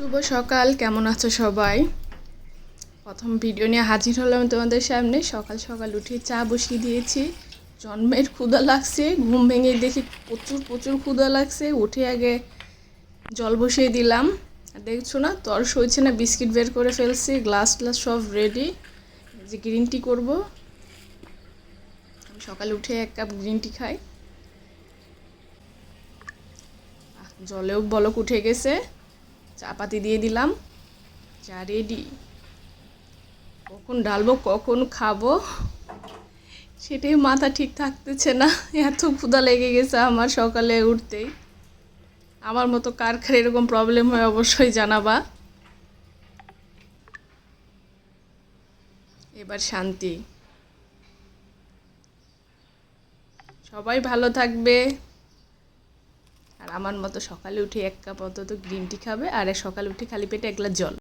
শুভ সকাল, কেমন আছো সবাই? প্রথম ভিডিও নিয়ে হাজির হলাম তোমাদের সামনে। সকাল সকাল উঠে চা বসিয়ে দিয়েছি। জন্মের ক্ষুধা লাগছে, ঘুম ভেঙে দেখি প্রচুর প্রচুর ক্ষুধা লাগছে। উঠে আগে জল বসিয়ে দিলাম। আর দেখছো না, তরস হয়েছে না, বিস্কিট বের করে ফেলছি, গ্লাস গ্লাস সব রেডি। যে গ্রিন টি করবো, আমি সকালে উঠে 1 কাপ গ্রিন টি খাই। জলেও বলক উঠে গেছে, চা পাতি দিয়ে দিলাম, চা রেডি। কখন ঢালবো, কখন খাবো, সেটাই মাথা ঠিক থাকতেছে না। এত ক্ষুধা লেগে গেছে আমার সকালে উঠতেই। আমার মতো কার কার এরকম প্রবলেম হয় অবশ্যই জানাবা। এবার শান্তি। সবাই ভালো থাকবে। আর আমার মতো সকালে উঠে 1 কাপ অন্তত গ্রিন টি খাবে, আর সকালে উঠে খালি পেটে 1 গ্লাস জল।